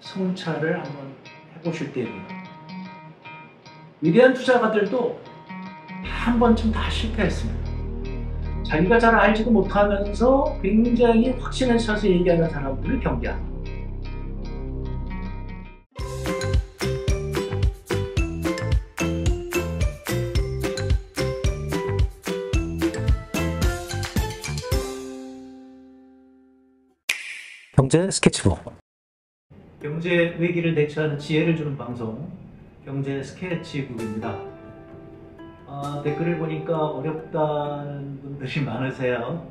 성찰을 한번 해보실 때입니다. 위대한 투자가들도 한 번쯤 다 실패했습니다. 자기가 잘 알지도 못하면서 굉장히 확신에 차서 얘기하는 사람들을 경계합니다. 경제 스케치북. 경제 위기를 대처하는 지혜를 주는 방송 경제 스케치북입니다. 댓글을 보니까 어렵다는 분들이 많으세요.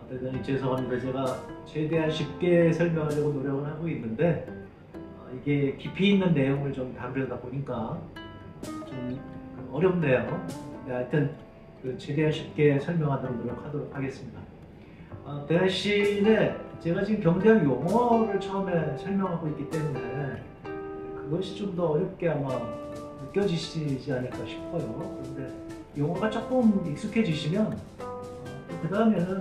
대단히 죄송합니다. 제가 최대한 쉽게 설명하려고 노력을 하고 있는데 이게 깊이 있는 내용을 좀 다루려다 보니까 좀 어렵네요. 하여튼 최대한 쉽게 설명하도록 노력하도록 하겠습니다. 대신에 제가 지금 경제학 용어를 처음에 설명하고 있기 때문에 그것이 좀 더 어렵게 아마 느껴지시지 않을까 싶어요. 그런데 용어가 조금 익숙해지시면 그 다음에는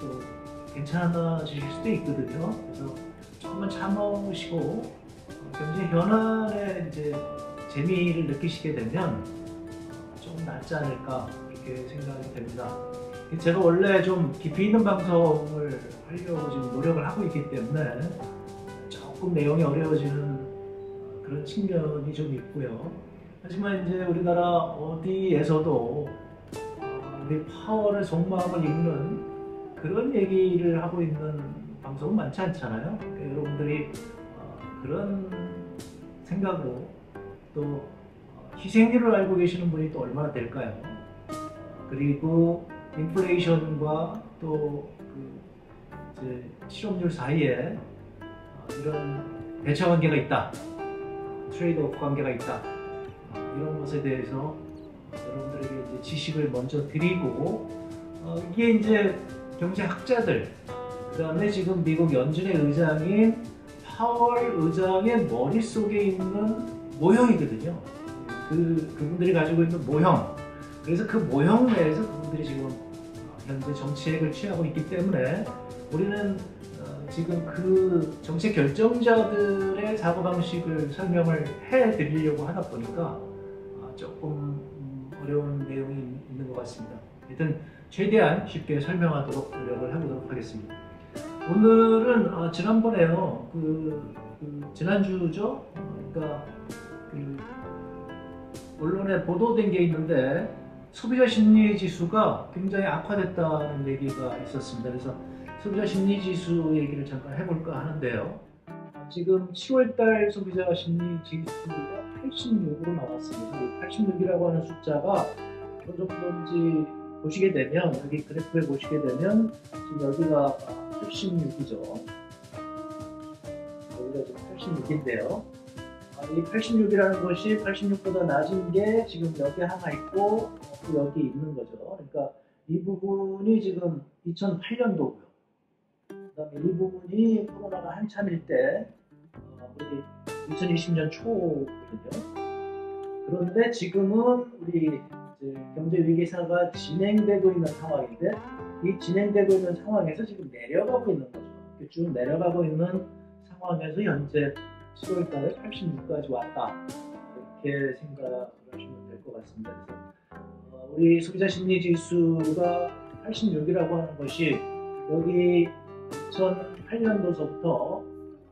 또 괜찮아지실 수도 있거든요. 그래서 조금만 참으시고 경제 현안에 이제 재미를 느끼시게 되면 좀 낫지 않을까 그렇게 생각이 됩니다. 제가 원래 좀 깊이 있는 방송을 하려고 지금 노력을 하고 있기 때문에 조금 내용이 어려워지는 그런 측면이 좀 있고요. 하지만 이제 우리나라 어디에서도 우리 파월의 속마음을 읽는 그런 얘기를 하고 있는 방송은 많지 않잖아요. 그러니까 여러분들이 그런 생각으로 또 희생률을 알고 계시는 분이 또 얼마나 될까요? 그리고 인플레이션과 또 실업률 사이에 이런 대처 관계가 있다, 트레이드오프 관계가 있다, 이런 것에 대해서 여러분들에게 이제 지식을 먼저 드리고 이게 이제 경제학자들, 그 다음에 지금 미국 연준의 의장인 파월 의장의 머릿속에 있는 모형이거든요. 그분들이 가지고 있는 모형. 그래서 그 모형 내에서 그분들이 지금 현재 정책을 취하고 있기 때문에 우리는 지금 그 정책 결정자들의 사고방식을 설명을 해드리려고 하다 보니까 조금 어려운 내용이 있는 것 같습니다. 하여튼 최대한 쉽게 설명하도록 노력을 해보도록 하겠습니다. 오늘은 지난번에요, 지난주죠? 그러니까 언론에 보도된 게 있는데 소비자 심리 지수가 굉장히 악화됐다는 얘기가 있었습니다. 그래서 소비자 심리 지수 얘기를 잠깐 해볼까 하는데요. 지금 10월달 소비자 심리 지수가 86으로 나왔습니다. 이 86이라고 하는 숫자가 어느 정도인지 보시게 되면, 여기 그래프에 보시게 되면 지금 여기가 86이죠. 여기가 지금 86인데요. 이 86이라는 것이 86보다 낮은 게 지금 여기 하나 있고 또 여기 있는 거죠. 그러니까 이 부분이 지금 2008년도고요. 그 다음에 이 부분이 코로나가 한참일 때 우리 2020년 초거든요. 그런데 지금은 우리 경제 위기사가 진행되고 있는 상황인데 이 진행되고 있는 상황에서 지금 내려가고 있는 거죠. 쭉 내려가고 있는 상황에서 현재 10월달에 86까지 왔다, 이렇게 생각을 하시면 될 것 같습니다. 그래서 우리 소비자 심리 지수가 86이라고 하는 것이 여기 2008년도서부터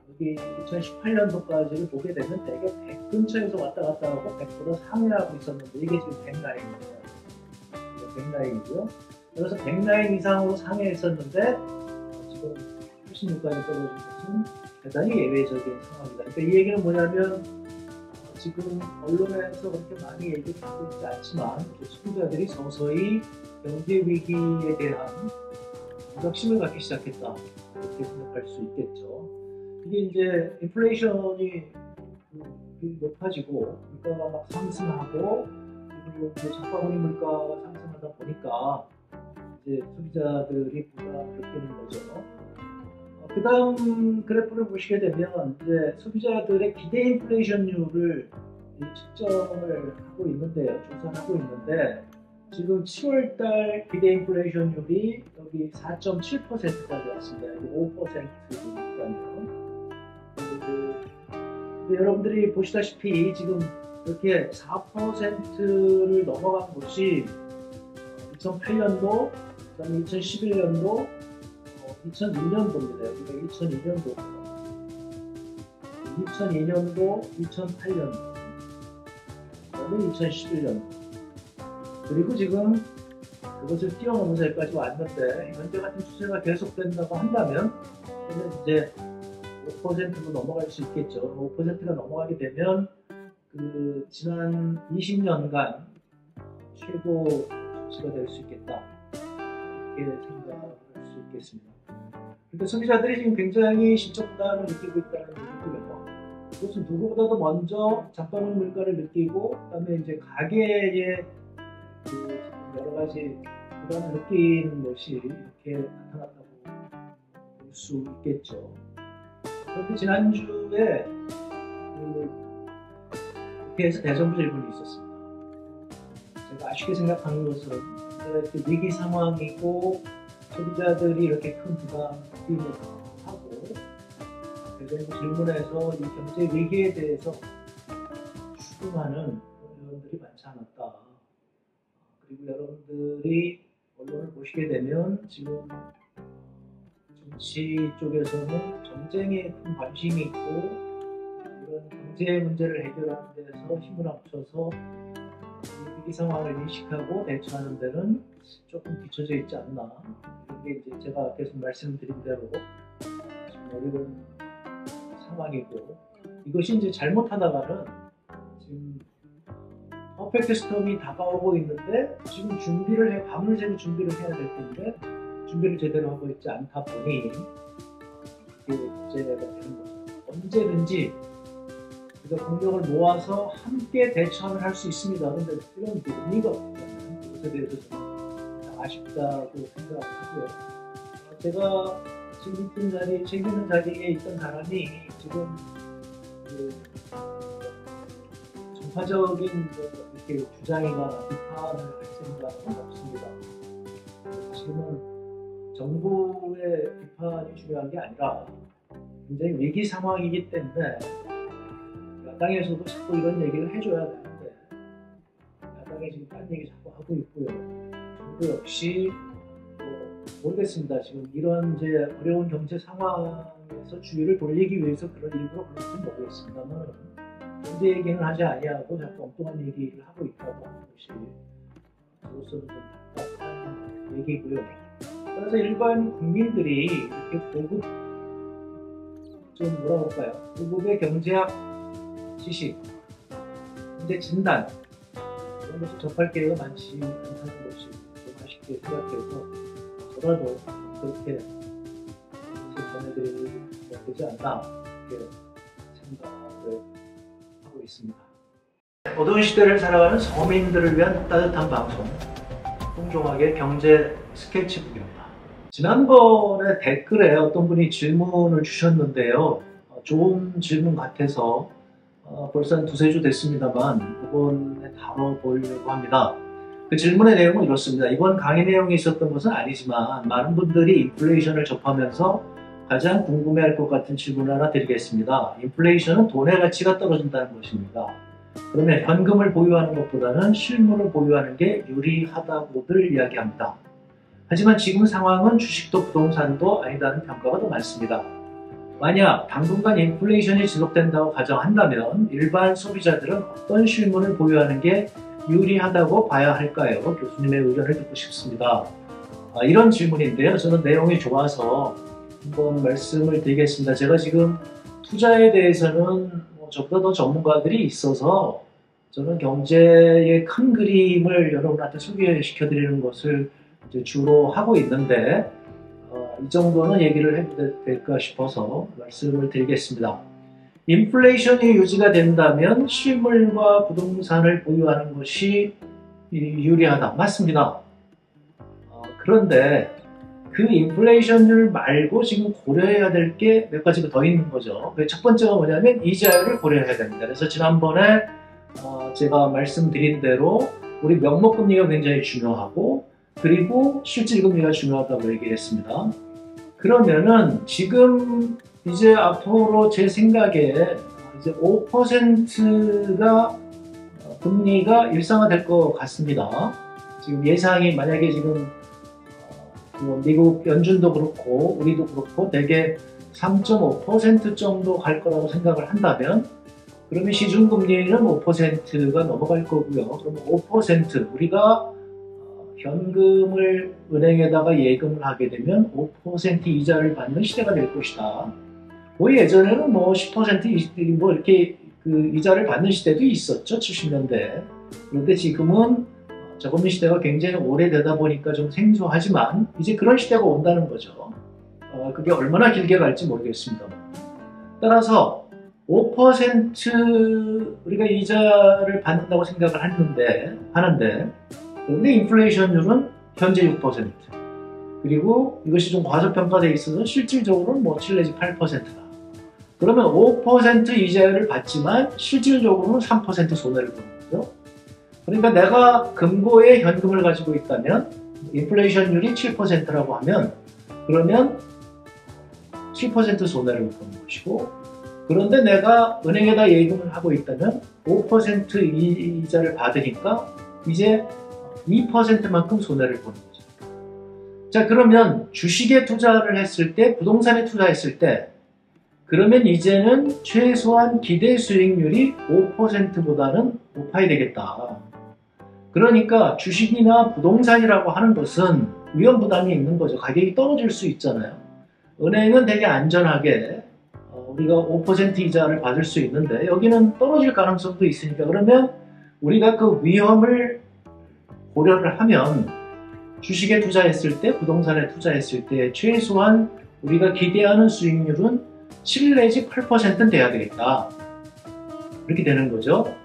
여기 2018년도까지를 보게 되면 대개 100 근처에서 왔다 갔다 하고 100보다 상회하고 있었는데 이게 지금 100라인입니다. 100라인이고요. 그래서 100라인 이상으로 상회했었는데 지금 86까지 떨어진 것은 대단히 예외적인 상황이다. 그러니까 이 얘기는 뭐냐면 지금 언론에서 그렇게 많이 얘기를 하고 있지 않지만 소비자들이 서서히 경제 위기에 대한 무작심을 갖기 시작했다, 이렇게 생각할 수 있겠죠. 이게 이제 인플레이션이 높아지고 물가가 막 상승하고 그리고 이제 장바구니 물가가 상승하다 보니까 이제 소비자들이 부담을 느끼는 거죠. 그 다음 그래프를 보시게 되면 이제 소비자들의 기대 인플레이션율을 측정을 하고 있는데요, 조사를 하고 있는데 지금 10월달 기대 인플레이션율이 여기 4.7%까지 왔습니다. 여기 5%니까요. 여러분들이 보시다시피 지금 이렇게 4%를 넘어간 것이 2008년도, 그다음에 2011년도, 2002년도입니다. 여기가 2002년도, 2002년도, 2008년도, 그다음에 2011년도, 그리고 지금 그것을 뛰어넘어서 여기까지 왔는데, 현재 같은 추세가 계속된다고 한다면 이제 5%로 넘어갈 수 있겠죠. 5%가 넘어가게 되면 그 지난 20년간 최고 수치가 될 수 있겠다, 이렇게 생각할 수 있겠습니다. 그러니까 소비자들이 지금 굉장히 신적 부담을 느끼고 있다는 얘기고요. 그것은 누구보다도 먼저 잡가는 물가를 느끼고, 그다음에 이제 가계의 그 여러 가지 부담을 느끼는 것이 이렇게 나타났다고 볼 수 있겠죠. 그런데 지난주에 국회에서 대정부 질문이 있었습니다. 제가 아쉽게 생각하는 것은 그 위기 상황이고 소비자들이 이렇게 큰 부담을 하고 대정부 질문에서 이 경제 위기에 대해서 추궁하는 의원들이 많지 않았다. 그리고 여러분들이 언론을 보시게 되면 지금 정치 쪽에서는 전쟁에 큰 관심이 있고 이런 경제 문제를 해결하는 데서 힘을 합쳐서 위기 상황을 인식하고 대처하는 데는 조금 뒤처져 있지 않나. 이게 이제 제가 계속 말씀드린 대로 좀 어려운 상황이고, 이것이 이제 잘못하다가는 지금 퍼펙트 스톰이 다가오고 있는데 지금 밤을 새고 준비를 해야 될 텐데 준비를 제대로 하고 있지 않다 보니 이게 문제가 되는 거죠. 언제든지 우리가 공력을 모아서 함께 대처를 할 수 있습니다. 그런데 이런 의미가 없다면 그것에 대해서 좀 아쉽다고 생각을 하고요. 제가 지금 있는 자리에 있던 사람이 지금 그 정파적인 이렇게 주장이나 비판을 할 생각은 없습니다. 지금은 정부의 비판이 중요한 게 아니라 굉장히 위기 상황이기 때문에 야당에서도 자꾸 이런 얘기를 해줘야 되는데 야당이 지금 딴 얘기 자꾸 하고 있고요. 정부 역시 모르겠습니다. 지금 이런 이제 어려운 경제 상황에서 주의를 돌리기 위해서 그런 일부러 그런지 모르겠습니다만 경제 얘기는 하지 아니하고 자꾸 엉뚱한 얘기를 하고 있다고 하는 것이 저로서는 좀 답답한 얘기고요. 그래서 일반 국민들이 이렇게 고급 고급의 경제학 지식, 경제 진단 이런 것을 접할 기회가 많지 않다는 것이 좀 아쉽게 생각해서 저라도 그렇게 전해드리면 되지 않나 이렇게 생각을 하고 있습니다. 어두운 시대를 살아가는 서민들을 위한 따뜻한 방송, 홍종학의 경제 스케치북입니다. 지난번에 댓글에 어떤 분이 질문을 주셨는데요. 좋은 질문 같아서 벌써 한 두세 주 됐습니다만 이번에 다뤄보려고 합니다. 그 질문의 내용은 이렇습니다. 이번 강의 내용이 있었던 것은 아니지만 많은 분들이 인플레이션을 접하면서 가장 궁금해할 것 같은 질문을 하나 드리겠습니다. 인플레이션은 돈의 가치가 떨어진다는 것입니다. 그러면 현금을 보유하는 것보다는 실물을 보유하는 게 유리하다고들 이야기합니다. 하지만 지금 상황은 주식도 부동산도 아니다는 평가가 더 많습니다. 만약 당분간 인플레이션이 지속된다고 가정한다면 일반 소비자들은 어떤 실물을 보유하는 게 유리하다고 봐야 할까요? 교수님의 의견을 듣고 싶습니다. 이런 질문인데요. 저는 내용이 좋아서 한번 말씀을 드리겠습니다. 제가 지금 투자에 대해서는 저보다 더 전문가들이 있어서 저는 경제의 큰 그림을 여러분한테 소개시켜 드리는 것을 이제 주로 하고 있는데 이 정도는 얘기를 해도 될까 싶어서 말씀을 드리겠습니다. 인플레이션이 유지가 된다면 실물과 부동산을 보유하는 것이 유리하다. 맞습니다. 그런데 그 인플레이션율 말고 지금 고려해야 될 게 몇 가지가 더 있는 거죠. 첫 번째가 뭐냐면 이자율을 고려해야 됩니다. 그래서 지난번에 제가 말씀드린 대로 우리 명목금리가 굉장히 중요하고 그리고 실질금리가 중요하다고 얘기했습니다. 그러면은 지금 이제 앞으로 제 생각에 이제 5%가 금리가 일상화될 것 같습니다. 지금 예상이 만약에 지금 미국 연준도 그렇고 우리도 그렇고 대개 3.5% 정도 갈 거라고 생각을 한다면, 그러면 시중금리는 5%가 넘어갈 거고요. 그러면 5% 우리가 현금을 은행에다가 예금을 하게 되면 5% 이자를 받는 시대가 될 것이다. 뭐 예전에는 뭐 10% 뭐 이렇게 그 이자를 받는 시대도 있었죠, 70년대. 그런데 지금은 저금리 시대가 굉장히 오래되다 보니까 좀 생소하지만 이제 그런 시대가 온다는 거죠. 그게 얼마나 길게 갈지 모르겠습니다. 따라서 5% 우리가 이자를 받는다고 생각을 하는데 그런데 인플레이션율은 현재 6%, 그리고 이것이 좀 과소평가되어 있어서 실질적으로는 뭐 7 내지 8%다. 그러면 5% 이자를 받지만 실질적으로는 3% 손해를 보는 거죠. 그러니까 내가 금고에 현금을 가지고 있다면 인플레이션율이 7%라고 하면 그러면 7% 손해를 보는 것이고, 그런데 내가 은행에다 예금을 하고 있다면 5% 이자를 받으니까 이제 2%만큼 손해를 보는 거죠. 자, 그러면 주식에 투자를 했을 때, 부동산에 투자했을 때, 그러면 이제는 최소한 기대 수익률이 5%보다는 높아야 되겠다. 그러니까 주식이나 부동산이라고 하는 것은 위험 부담이 있는 거죠. 가격이 떨어질 수 있잖아요. 은행은 되게 안전하게 우리가 5% 이자를 받을 수 있는데 여기는 떨어질 가능성도 있으니까, 그러면 우리가 그 위험을 고려를 하면 주식에 투자했을 때, 부동산에 투자했을 때 최소한 우리가 기대하는 수익률은 7 내지 8%는 돼야 되겠다. 이렇게 되는 거죠.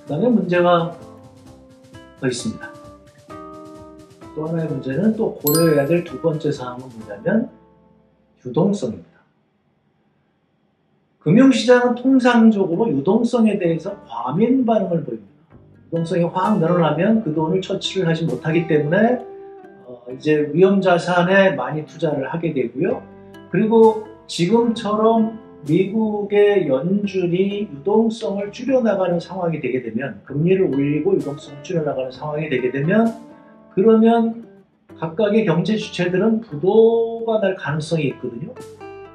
그 다음에 문제가 더 있습니다. 또 하나의 문제는, 또 고려해야 될 두 번째 사항은 뭐냐면 유동성입니다. 금융시장은 통상적으로 유동성에 대해서 과민 반응을 보입니다. 유동성이 확 늘어나면 그 돈을 처치를 하지 못하기 때문에 이제 위험자산에 많이 투자를 하게 되고요. 그리고 지금처럼 미국의 연준이 유동성을 줄여나가는 상황이 되게 되면, 금리를 올리고 유동성을 줄여나가는 상황이 되게 되면, 그러면 각각의 경제 주체들은 부도가 날 가능성이 있거든요.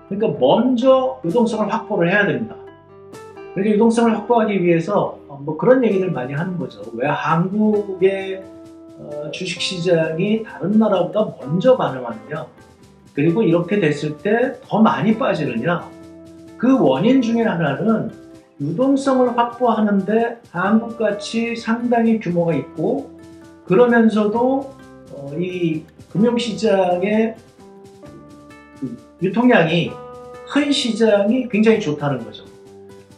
그러니까 먼저 유동성을 확보를 해야 됩니다. 그러니까 유동성을 확보하기 위해서 뭐 그런 얘기를 많이 하는 거죠. 왜 한국의 주식시장이 다른 나라보다 먼저 반응하느냐, 그리고 이렇게 됐을 때 더 많이 빠지느냐. 그 원인 중에 하나는 유동성을 확보하는데 한국같이 상당히 규모가 있고, 그러면서도 이 금융시장의 유통량이 큰 시장이 굉장히 좋다는 거죠.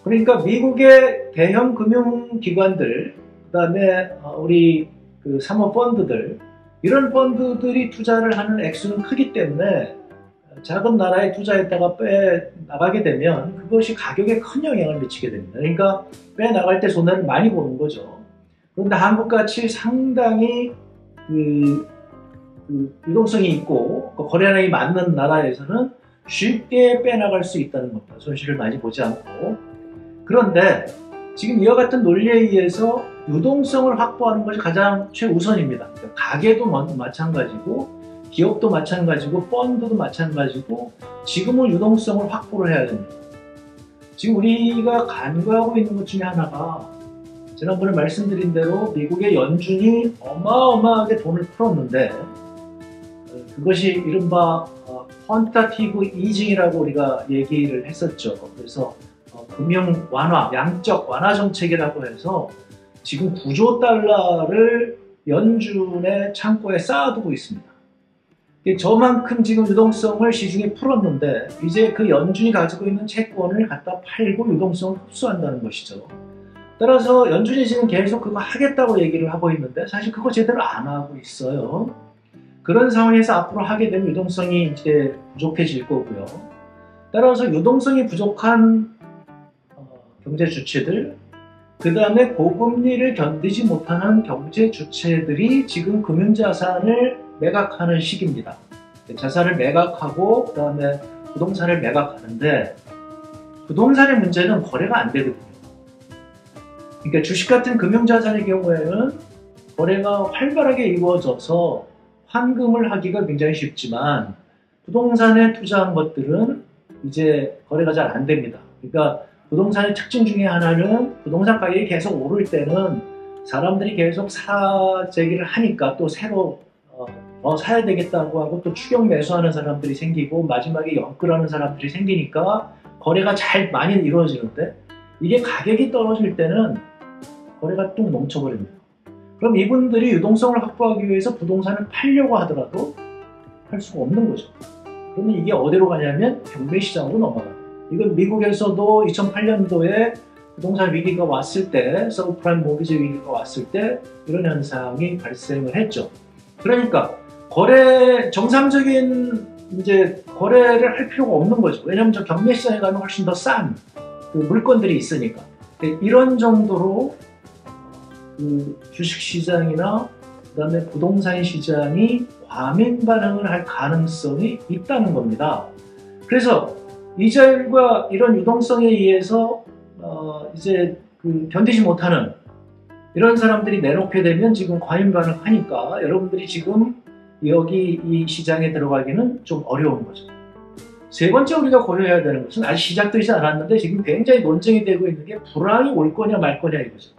그러니까 미국의 대형 금융기관들, 그 다음에 우리 그 사모펀드들, 이런 펀드들이 투자를 하는 액수는 크기 때문에 작은 나라에 투자했다가 빼나가게 되면 그것이 가격에 큰 영향을 미치게 됩니다. 그러니까 빼나갈 때 손해를 많이 보는 거죠. 그런데 한국같이 상당히 유동성이 있고 거래량이 많은 나라에서는 쉽게 빼나갈 수 있다는 겁니다. 손실을 많이 보지 않고. 그런데 지금 이와 같은 논리에 의해서 유동성을 확보하는 것이 가장 최우선입니다. 그러니까 가게도 마찬가지고 기업도 마찬가지고 펀드도 마찬가지고 지금은 유동성을 확보를 해야 됩니다. 지금 우리가 간과하고 있는 것 중에 하나가, 지난번에 말씀드린 대로 미국의 연준이 어마어마하게 돈을 풀었는데 그것이 이른바 퀀티테이티브 이징이라고 우리가 얘기를 했었죠. 그래서 금융 완화, 양적 완화 정책이라고 해서 지금 9조 달러를 연준의 창고에 쌓아두고 있습니다. 저만큼 지금 유동성을 시중에 풀었는데 이제 그 연준이 가지고 있는 채권을 갖다 팔고 유동성을 흡수한다는 것이죠. 따라서 연준이 지금 계속 그거 하겠다고 얘기를 하고 있는데 사실 그거 제대로 안 하고 있어요. 그런 상황에서 앞으로 하게 되면 유동성이 이제 부족해질 거고요. 따라서 유동성이 부족한 경제 주체들, 그 다음에 고금리를 견디지 못하는 경제 주체들이 지금 금융자산을 매각하는 시기입니다. 자산을 매각하고 그 다음에 부동산을 매각하는데 부동산의 문제는 거래가 안 되거든요. 그러니까 주식 같은 금융자산의 경우에는 거래가 활발하게 이루어져서 환금을 하기가 굉장히 쉽지만 부동산에 투자한 것들은 이제 거래가 잘 안 됩니다. 그러니까 부동산의 특징 중에 하나는 부동산 가격이 계속 오를 때는 사람들이 계속 사재기를 하니까 또 새로 더 사야 되겠다고 하고 또 추격 매수하는 사람들이 생기고 마지막에 연끌하는 사람들이 생기니까 거래가 잘 많이 이루어지는데 이게 가격이 떨어질 때는 거래가 뚝 멈춰버립니다. 그럼 이분들이 유동성을 확보하기 위해서 부동산을 팔려고 하더라도 할 수가 없는 거죠. 그러면 이게 어디로 가냐면 경매시장으로 넘어가요. 이건 미국에서도 2008년도에 부동산 위기가 왔을 때, 서브프라임 모기지 위기가 왔을 때 이런 현상이 발생을 했죠. 그러니까 정상적인 이제 거래를 할 필요가 없는 거죠. 왜냐하면 저 경매시장에 가면 훨씬 더 싼 그 물건들이 있으니까. 이런 정도로 그 주식시장이나 그다음에 부동산 시장이 과민 반응을 할 가능성이 있다는 겁니다. 그래서 이자율과 이런 유동성에 의해서 이제 그 견디지 못하는 이런 사람들이 내놓게 되면 지금 과민 반응하니까 여러분들이 지금 여기 이 시장에 들어가기는 좀 어려운 거죠. 세 번째 우리가 고려해야 되는 것은 아직 시작되지 않았는데 지금 굉장히 논쟁이 되고 있는 게 불황이 올 거냐 말 거냐 이거죠.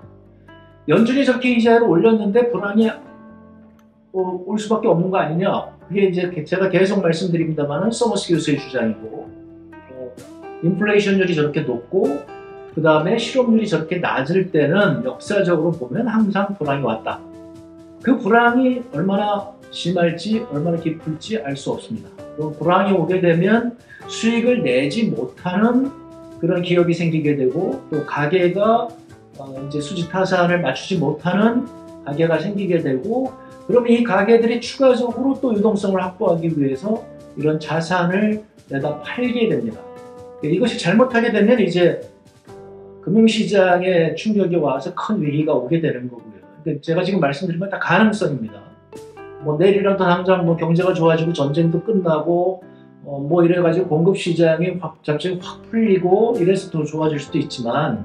연준이 저렇게 이자를 올렸는데 불황이 올 수밖에 없는 거 아니냐. 그게 이제 제가 계속 말씀드립니다만은 서머스 교수의 주장이고 인플레이션율이 저렇게 높고 그 다음에 실업률이 저렇게 낮을 때는 역사적으로 보면 항상 불황이 왔다. 그 불황이 얼마나 심할지 얼마나 깊을지 알 수 없습니다. 그럼 불황이 오게 되면 수익을 내지 못하는 그런 기업이 생기게 되고 또 가계가 이제 수지타산을 맞추지 못하는 가계가 생기게 되고 그러면 이 가계들이 추가적으로 또 유동성을 확보하기 위해서 이런 자산을 내다 팔게 됩니다. 이것이 잘못하게 되면 이제 금융시장에 충격이 와서 큰 위기가 오게 되는 거고요. 제가 지금 말씀드린 건 다 가능성입니다. 뭐 내일이라도 당장 뭐 경제가 좋아지고 전쟁도 끝나고 뭐 이래가지고 공급시장이 갑자기 확 풀리고 이래서 더 좋아질 수도 있지만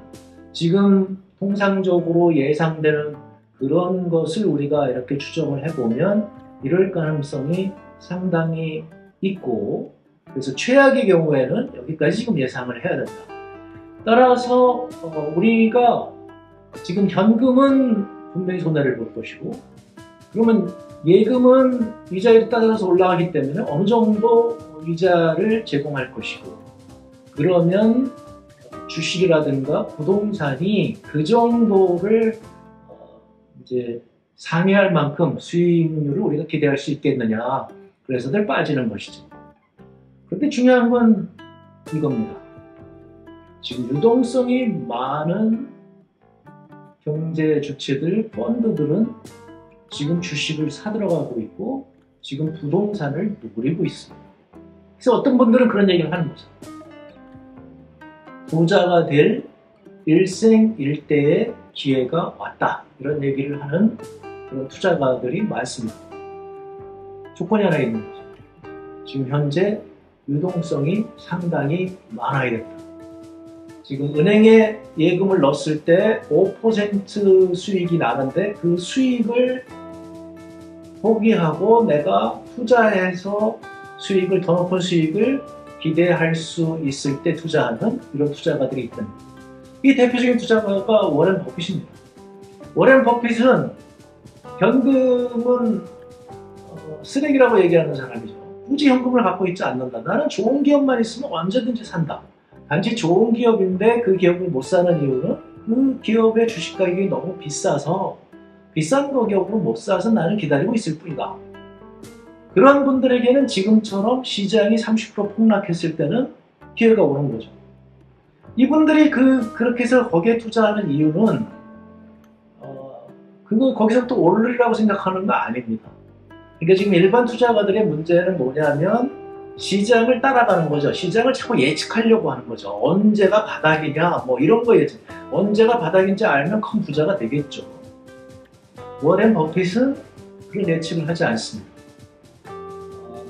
지금 통상적으로 예상되는 그런 것을 우리가 이렇게 추정을 해보면 이럴 가능성이 상당히 있고 그래서 최악의 경우에는 여기까지 지금 예상을 해야 된다. 따라서 우리가 지금 현금은 분명히 손해를 볼 것이고 그러면 예금은 이자율이 따라서 올라가기 때문에 어느 정도 이자를 제공할 것이고 그러면 주식이라든가 부동산이 그 정도를 이제 상회할 만큼 수익률을 우리가 기대할 수 있겠느냐 그래서들 빠지는 것이죠. 그런데 중요한 건 이겁니다. 지금 유동성이 많은 경제 주체들, 펀드들은 지금 주식을 사들어가고 있고 지금 부동산을 누리고 있습니다. 그래서 어떤 분들은 그런 얘기를 하는 거죠. 부자가 될 일생일대의 기회가 왔다. 이런 얘기를 하는 그런 투자가들이 많습니다. 조건이 하나 있는 거죠. 지금 현재 유동성이 상당히 많아야 된다. 지금 은행에 예금을 넣었을 때 5% 수익이 나는데 그 수익을 포기하고 내가 투자해서 수익을 더 높은 수익을 기대할 수 있을 때 투자하는 이런 투자가들이 있답니다. 이 대표적인 투자가가 워렌 버핏입니다. 워렌 버핏은 현금은 쓰레기라고 얘기하는 사람이죠. 굳이 현금을 갖고 있지 않는다. 나는 좋은 기업만 있으면 언제든지 산다. 단지 좋은 기업인데 그 기업을 못 사는 이유는 그 기업의 주식 가격이 너무 비싸서 비싼 가격으로 못 사서 나는 기다리고 있을 뿐이다. 그런 분들에게는 지금처럼 시장이 30% 폭락했을 때는 기회가 오는 거죠. 이분들이 그렇게 해서 거기에 투자하는 이유는 거기서 또 오르리라고 생각하는 거 아닙니다. 그러니까 지금 일반 투자가들의 문제는 뭐냐면 시장을 따라가는 거죠. 시장을 자꾸 예측하려고 하는 거죠. 언제가 바닥이냐 뭐 이런 거 예측. 언제가 바닥인지 알면 큰 부자가 되겠죠. 워렌 버핏은 그런 예측을 하지 않습니다.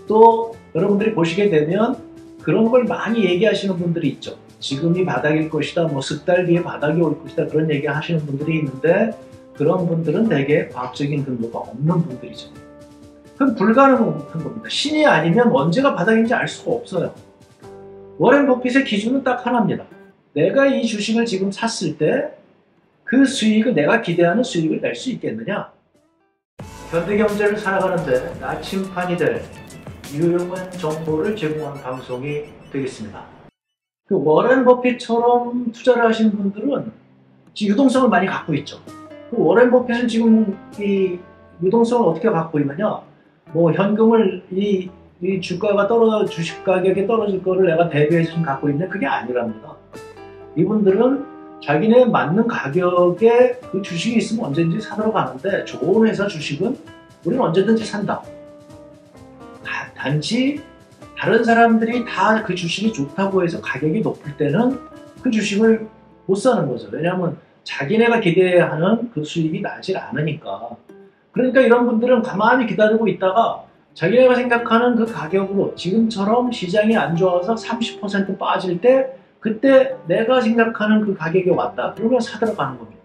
또 여러분들이 보시게 되면 그런 걸 많이 얘기하시는 분들이 있죠. 지금이 바닥일 것이다, 뭐 석 달 뒤에 바닥이 올 것이다 그런 얘기 하시는 분들이 있는데 그런 분들은 대개 과학적인 근거가 없는 분들이죠. 그건 불가능한 겁니다. 신이 아니면 언제가 바닥인지 알 수가 없어요. 워렌 버핏의 기준은 딱 하나입니다. 내가 이 주식을 지금 샀을 때 그 수익을 내가 기대하는 수익을 낼 수 있겠느냐? 현대경제를 살아가는데 나침판이 될 유용한 정보를 제공하는 방송이 되겠습니다. 그 워렌 버핏처럼 투자를 하시는 분들은 유동성을 많이 갖고 있죠. 그 워렌 버핏은 지금 이 유동성을 어떻게 갖고 있느냐? 뭐 현금을 이 주가가 주식 가격이 떨어질 거를 내가 대비해서 지금 갖고 있는 그게 아니랍니다. 이분들은 자기네 맞는 가격에 그 주식이 있으면 언제든지 사들어 가는데 좋은 회사 주식은 우리는 언제든지 산다. 단지 다른 사람들이 다 그 주식이 좋다고 해서 가격이 높을 때는 그 주식을 못 사는 거죠. 왜냐하면 자기네가 기대하는 그 수익이 나질 않으니까. 그러니까 이런 분들은 가만히 기다리고 있다가 자기네가 생각하는 그 가격으로 지금처럼 시장이 안 좋아서 30% 빠질 때 그때 내가 생각하는 그 가격이 왔다. 그러면 사들어가는 겁니다.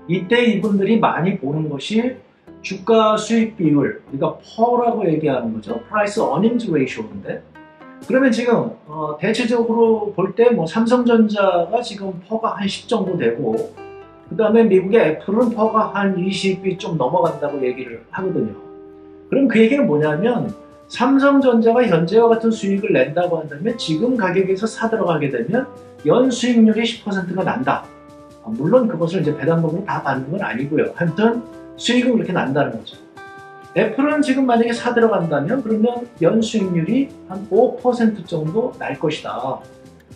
이때 이분들이 많이 보는 것이 주가 수익 비율, 우리가 PER라고 얘기하는 거죠. Price Earnings Ratio인데 그러면 지금 대체적으로 볼 때 뭐 삼성전자가 지금 PER가 한 10 정도 되고 그 다음에 미국의 애플은 PER가 한 20이 좀 넘어간다고 얘기를 하거든요. 그럼 그 얘기는 뭐냐면 삼성전자가 현재와 같은 수익을 낸다고 한다면 지금 가격에서 사들어가게 되면 연수익률이 10%가 난다. 물론 그것을 이제 배당금으로 다 받는 건 아니고요. 하여튼 수익은 그렇게 난다는 거죠. 애플은 지금 만약에 사들어간다면 그러면 연수익률이 한 5% 정도 날 것이다.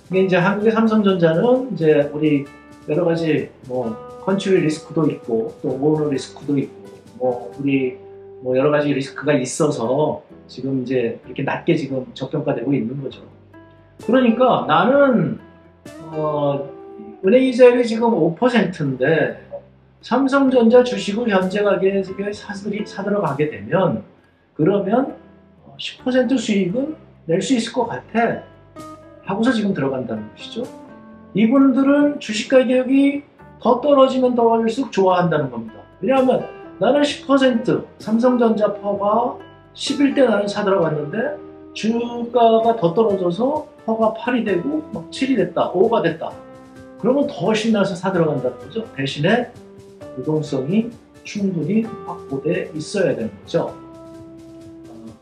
이게 이제 한국의 삼성전자는 이제 우리 여러 가지 뭐 컨트리 리스크도 있고 또 오너 리스크도 있고 뭐 우리 뭐 여러 가지 리스크가 있어서 지금 이제 이렇게 낮게 지금 저평가되고 있는 거죠. 그러니까 나는 은행이자율이 지금 5%인데 삼성전자 주식을 현재 가격에서 사들어가게 되면 그러면 10% 수익은 낼 수 있을 것 같아 하고서 지금 들어간다는 것이죠. 이분들은 주식 가격이 더 떨어지면 떨어질수록 좋아한다는 겁니다. 왜냐하면 나는 10% 삼성전자 퍼가 11대 나는 사들어갔는데 주가가 더 떨어져서 퍼가 8이 되고 막 7이 됐다, 5가 됐다. 그러면 더 신나서 사들어간다는 거죠. 대신에 유동성이 충분히 확보돼 있어야 되는 거죠.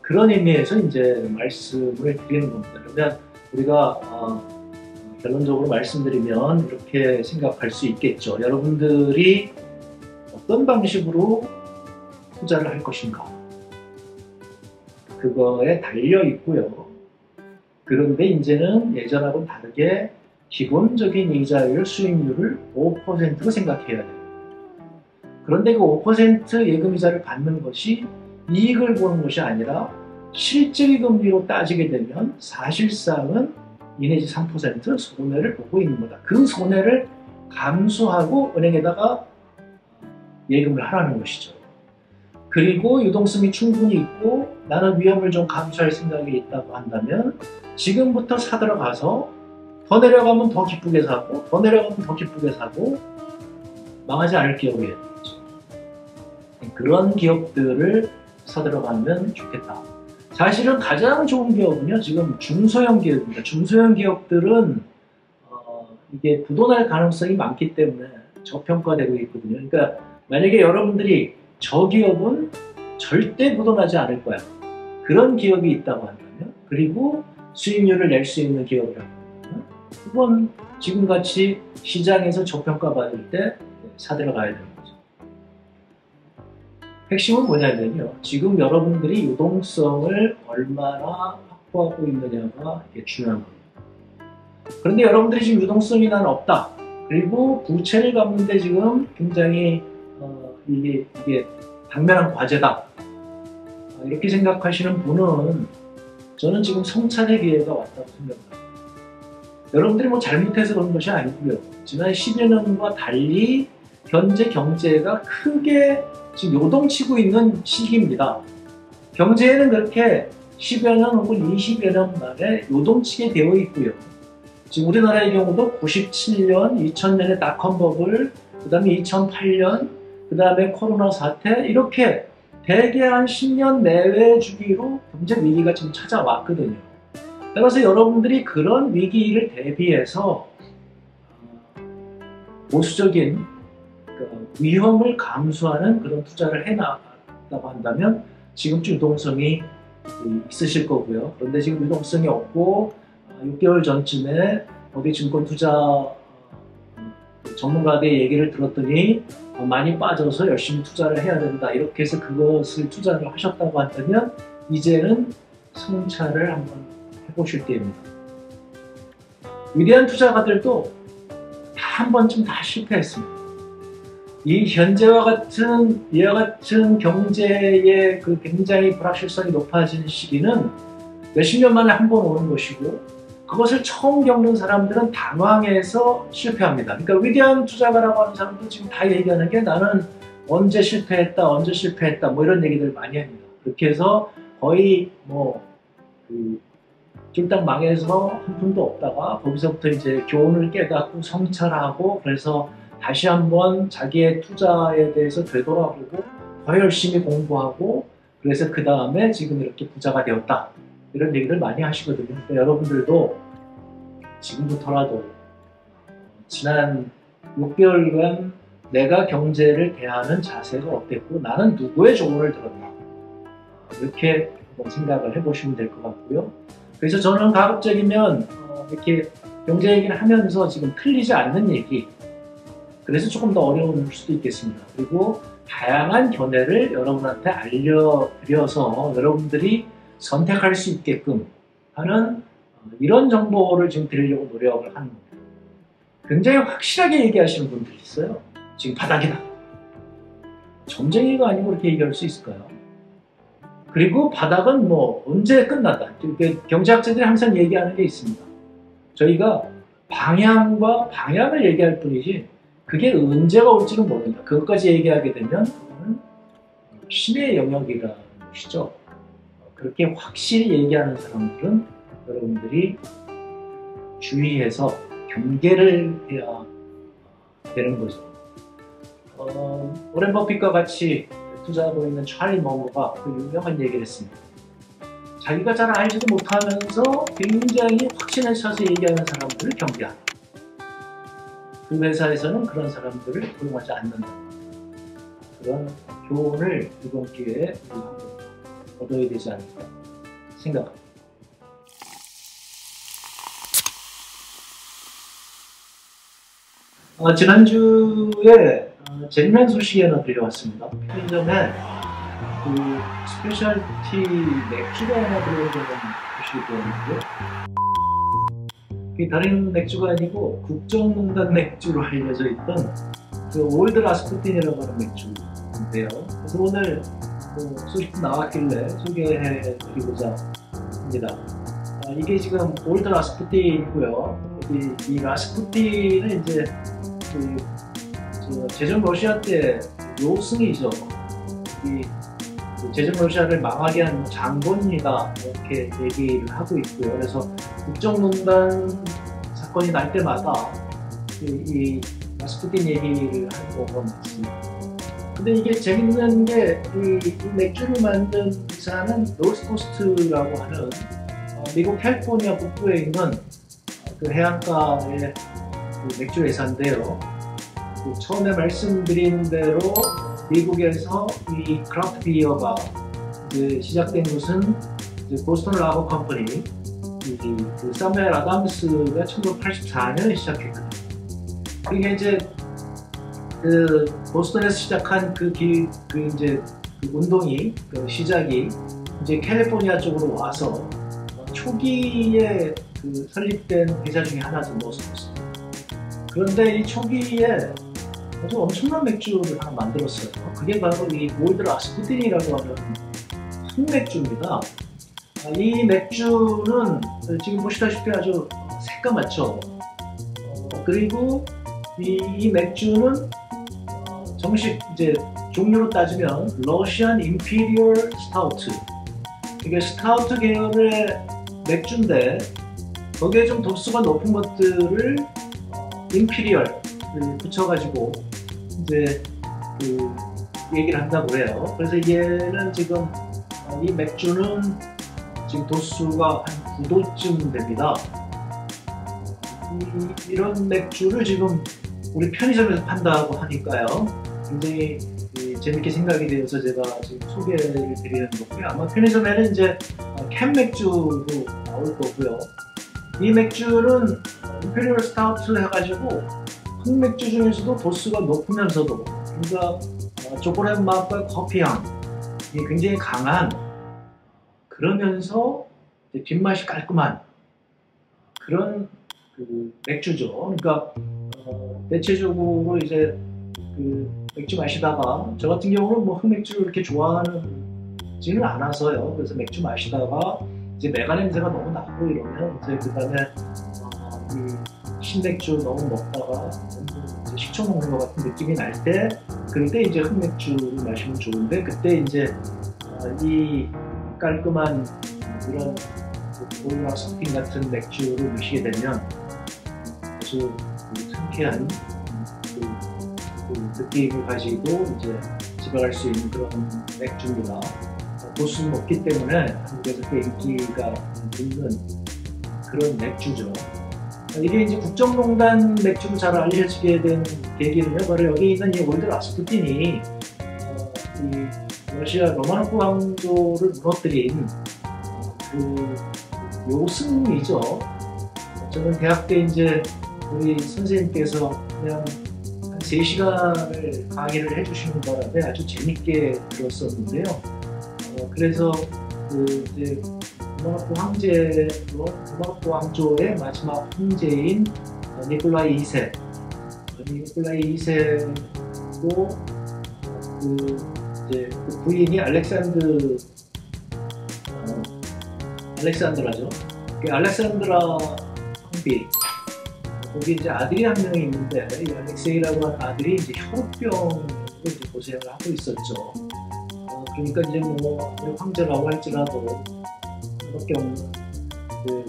그런 의미에서 이제 말씀을 드리는 겁니다. 그러면 우리가 결론적으로 말씀드리면 이렇게 생각할 수 있겠죠. 여러분들이 어떤 방식으로 투자를 할 것인가 그거에 달려 있고요. 그런데 이제는 예전하고는 다르게 기본적인 이자율 수익률을 5%로 생각해야 돼요. 그런데 그 5% 예금이자를 받는 것이 이익을 보는 것이 아니라 실질금리로 따지게 되면 사실상은 2 내지 3% 손해를 보고 있는 거다. 그 손해를 감수하고 은행에다가 예금을 하라는 것이죠. 그리고 유동성이 충분히 있고 나는 위험을 좀 감수할 생각이 있다고 한다면 지금부터 사들어가서 더 내려가면 더 기쁘게 사고 더 내려가면 더 기쁘게 사고 망하지 않을 기업이 되죠. 그런 기업들을 사들어가면 좋겠다. 사실은 가장 좋은 기업은요 지금 중소형 기업입니다. 중소형 기업들은 이게 부도날 가능성이 많기 때문에 저평가되고 있거든요. 그러니까 만약에 여러분들이 저 기업은 절대 부도나지 않을 거야. 그런 기업이 있다고 한다면 그리고 수익률을 낼 수 있는 기업이라고 한다면 그건 지금같이 시장에서 저평가받을 때 사들어가야 되는 거죠. 핵심은 뭐냐면요. 지금 여러분들이 유동성을 얼마나 확보하고 있느냐가 이게 중요한 겁니다. 그런데 여러분들이 지금 유동성이 나는 없다. 그리고 부채를 갚는데 지금 굉장히 이게 당면한 과제다. 이렇게 생각하시는 분은 저는 지금 성찰의 기회가 왔다고 생각합니다. 여러분들이 뭐 잘못해서 그런 것이 아니고요. 지난 10여 년과 달리 현재 경제가 크게 지금 요동치고 있는 시기입니다. 경제에는 그렇게 10여 년 혹은 20여 년 만에 요동치게 되어 있고요. 지금 우리나라의 경우도 97년, 2000년에 닷컴 버블, 그 다음에 2008년, 그 다음에 코로나 사태, 이렇게 대개 한 10년 내외 주기로 경제 위기가 지금 찾아왔거든요. 따라서 여러분들이 그런 위기를 대비해서 보수적인 위험을 감수하는 그런 투자를 해나간다고 한다면 지금쯤 유동성이 있으실 거고요. 그런데 지금 유동성이 없고 6개월 전쯤에 어디 증권 투자 전문가들의 얘기를 들었더니 많이 빠져서 열심히 투자를 해야 된다, 이렇게 해서 그것을 투자를 하셨다고 한다면 이제는 성찰을 한번 해보실 때입니다. 위대한 투자가들도 다 한 번쯤 다 실패했습니다. 이 현재와 같은 이와 같은 경제의 그 굉장히 불확실성이 높아진 시기는 몇십 년 만에 한 번 오는 것이고, 그것을 처음 겪는 사람들은 당황해서 실패합니다. 그러니까 위대한 투자가라고 하는 사람도 지금 다 얘기하는 게 나는 언제 실패했다, 언제 실패했다, 뭐 이런 얘기들 많이 합니다. 그렇게 해서 거의 쫄딱 망해서 한 푼도 없다가 거기서부터 이제 교훈을 깨닫고 성찰하고, 그래서 다시 한번 자기의 투자에 대해서 되돌아보고 더 열심히 공부하고, 그래서 그 다음에 지금 이렇게 부자가 되었다, 이런 얘기를 많이 하시거든요. 그러니까 여러분들도 지금부터라도 지난 6개월간 내가 경제를 대하는 자세가 어땠고 나는 누구의 조언을 들었나, 이렇게 한번 생각을 해보시면 될 것 같고요. 그래서 저는 가급적이면 이렇게 경제 얘기를 하면서 지금 틀리지 않는 얘기, 그래서 조금 더 어려울 수도 있겠습니다. 그리고 다양한 견해를 여러분한테 알려드려서 여러분들이 선택할 수 있게끔 하는 이런 정보를 지금 드리려고 노력을 하는 겁니다. 굉장히 확실하게 얘기하시는 분들이 있어요. 지금 바닥이다. 점쟁이가 아니고 그렇게 얘기할 수 있을까요? 그리고 바닥은 뭐 언제 끝난다. 경제학자들이 항상 얘기하는 게 있습니다. 저희가 방향을 얘기할 뿐이지 그게 언제가 올지는 모릅니다. 그것까지 얘기하게 되면 그거는 신의 영역이라는 것이죠. 그렇게 확실히 얘기하는 사람들은 여러분들이 주의해서 경계를 해야 되는 거죠. 워렌 버핏과 같이 투자하고 있는 찰리 머머가 그 유명한 얘기를 했습니다. 자기가 잘 알지도 못하면서 굉장히 확신에 차서 얘기하는 사람들을 경계한다. 그 회사에서는 그런 사람들을 고용하지 않는다. 그런 교훈을 이번 기회에 얻어야 되지 않을까 생각합니다. 지난주에 재미난 소식이 하나 들려왔습니다. 편의점에 그 스페셜티 맥주가 하나 들어오는 소식이 들어왔는데요. 그게 다른 맥주가 아니고 국정농단 맥주로 알려져 있던 그 올드 라스푸틴이라고 하는 맥주인데요. 그래서 오늘 소식 나왔길래 소개해드리고자 합니다. 이게 지금 올드 라스푸틴이고요. 이 라스푸틴은 이제 제전 러시아 때 요승이죠. 이 제전 러시아를 망하게 한 장본이다, 이렇게 얘기를 하고 있고요. 그래서 국정농단 사건이 날 때마다 이 라스푸틴 얘기를 하는 경우가 많습니다. 근데 이게 재밌는 게 이 맥주를 만든 회사는 노스코스트라고 하는 미국 캘리포니아 북부에 있는 그 해안가의 그 맥주 회사인데요. 처음에 말씀드린 대로 미국에서 이 크래프트 비어가 시작된 것은 보스턴 라거 컴퍼니, 그 사무엘 아담스가 1984년에 시작했거든요. 그게 이제 그 보스턴에서 시작한 그 운동이, 그 시작이 이제 캘리포니아 쪽으로 와서 초기에 그 설립된 회사 중에 하나죠, 노스코스트. 그런데 이 초기에 아주 엄청난 맥주를 하나 만들었어요. 그게 바로 이 올드 라스푸틴이라고 하는 흑맥주입니다. 이 맥주는 지금 보시다시피 아주 새까맣죠. 그리고 이 맥주는 정식 이제 종류로 따지면 러시안 임피리얼 스타우트, 이게 스타우트 계열의 맥주인데 거기에 좀 도수가 높은 것들을 임피리얼을 붙여가지고 이제 그 얘기를 한다고 해요. 그래서 얘는 지금 이 맥주는 지금 도수가 한 9도쯤 됩니다. 이런 맥주를 지금 우리 편의점에서 판다고 하니까요. 굉장히 재밌게 생각이 되어서 제가 지금 소개를 드리는 거고요. 아마 편의점에는 이제 캔 맥주로 나올 거고요. 이 맥주는 임페리얼 스타우트 해가지고 흑맥주 중에서도 도수가 높으면서도 그러니까 초콜릿 맛과 커피 향이 굉장히 강한 그러면서 뒷맛이 깔끔한 그런 그 맥주죠. 그러니까 대체적으로 이제 그 맥주 마시다가 저 같은 경우는 뭐 흑맥주를 이렇게 좋아하지는 않아서요. 그래서 맥주 마시다가 이제 메가 냄새가 너무 나고 이러면 이제 그다음에 이 신맥주 너무 먹다가 이제 식초 먹는 것 같은 느낌이 날 때 그럴 때 이제 흑맥주를 마시면 좋은데 그때 이제 이 깔끔한 이런 콜라 스프링 같은 맥주를 마시게 되면 아주 상쾌한 그 느낌을 가지고 이제 집에 갈 수 있는 그런 맥주입니다. 도수는 높기 때문에 한국에서 꽤 인기가 있는 그런 맥주죠. 이게 이제 국정농단 맥주로 잘 알려지게 된 계기는요, 바로 여기 있는 이 올드 라스푸틴이 이 러시아 로마노프 왕조를 무너뜨린 그 요승이죠. 저는 대학 때 이제 우리 선생님께서 그냥 한 3시간을 강의를 해주시는 바람에 아주 재밌게 들었었는데요. 그래서 그 이제 로마노프 왕조의 마지막 황제인 니콜라이 2세, 니콜라이 2세도 이제 그 부인이 알렉산드라죠. 그 알렉산드라 황비. 거기 이제 아들이 한 명이 있는데 이 알렉세이라고 하는 아들이 이제 혈우병으로 이제 고생을 하고 있었죠. 그러니까 이제 뭐 황제라고 할지라도 그밖에 없는 그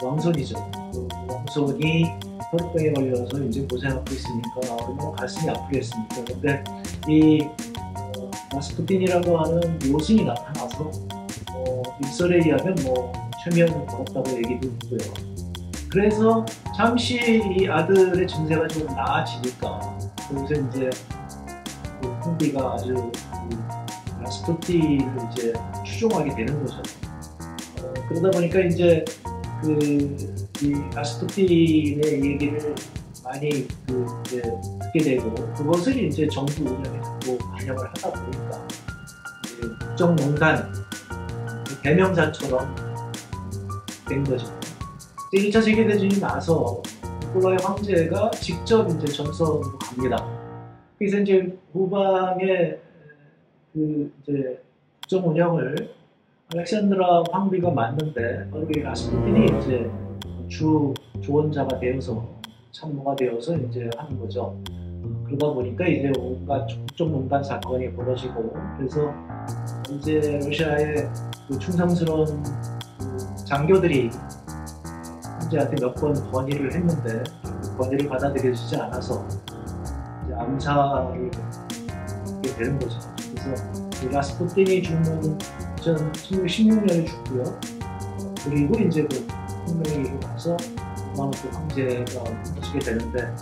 왕손이죠. 그 왕손이 혈우병에 걸려서 이제 고생하고 있으니까 얼마나 가슴이 아프겠습니까. 근데 이 라스푸틴이라고 하는 요승이 나타나서 일설에 의하면 뭐 최면을 걸었다고 얘기도 있고요. 그래서 잠시 이 아들의 증세가 좀 나아지니까 거기서 이제 그 황비가 아주 라스푸틴을 이제 추종하게 되는 거죠. 그러다 보니까 이제 이 라스푸틴의 얘기를 많이 이제 듣게 되고 그것을 이제 정부 운영에 자꾸 반영을 하다 보니까 국정농단 대명사처럼 된 거죠. 1차 세계대전이 나서 니콜라이 황제가 직접 이제 전선으로 갑니다. 그래서 이제 후방에 이제 국정 운영을 알렉산드라 황비가 맡는데 이 라스푸틴이 이제 주 조언자가 되어서 참모가 되어서 이제 하는 거죠. 그러다 보니까 이제 온갖 국정농단 사건이 벌어지고 그래서 이제 러시아의 그 충성스러운 장교들이 황제한테 몇 번 건의를 했는데 그 건의를 받아들여지지 않아서 이제 암살을 하게 되는 거죠. 그래서 이 라스푸틴이 죽는 1916년에 죽고요. 그리고 이제 그 혁명이 일어나서 로마노프 황제가 무너지게 되는데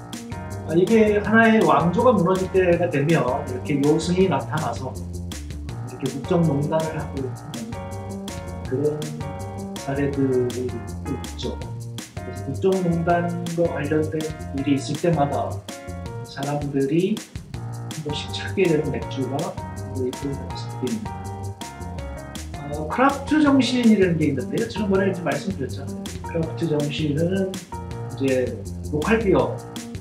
이게 하나의 왕조가 무너질 때가 되면 이렇게 요승이 나타나서 이렇게 국정농단을 하고 있는 그런 사례들이 있죠. 그래서 국정농단과 관련된 일이 있을 때마다 사람들이 한 번씩 찾게 되는 맥주가 이 라스푸틴입니다. 크라프트 정신이라는 게 있는데요. 지난번에 이제 말씀드렸잖아요. 크라프트 정신은 이제 로컬 비어,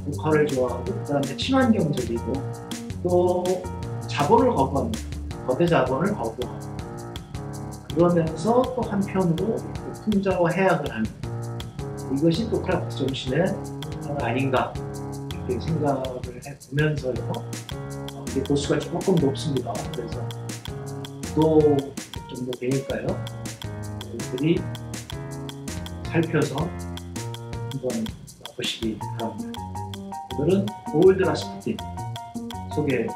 로컬을 좋아하고 그다음에 친환경적이고 또 자본을 거부합니다. 거대 자본을 거부하고 그러면서 또 한편으로 풍자와 해악을 하는 이것이 또 크라프트 정신의 하나 아닌가 이렇게 생각을 해보면서요. 이게 도수가 조금 높습니다. 그래서 또 정도 되니까요. 저희들이 살펴서 한번 보시기 바랍니다. 오늘은 올드 라스푸틴 소개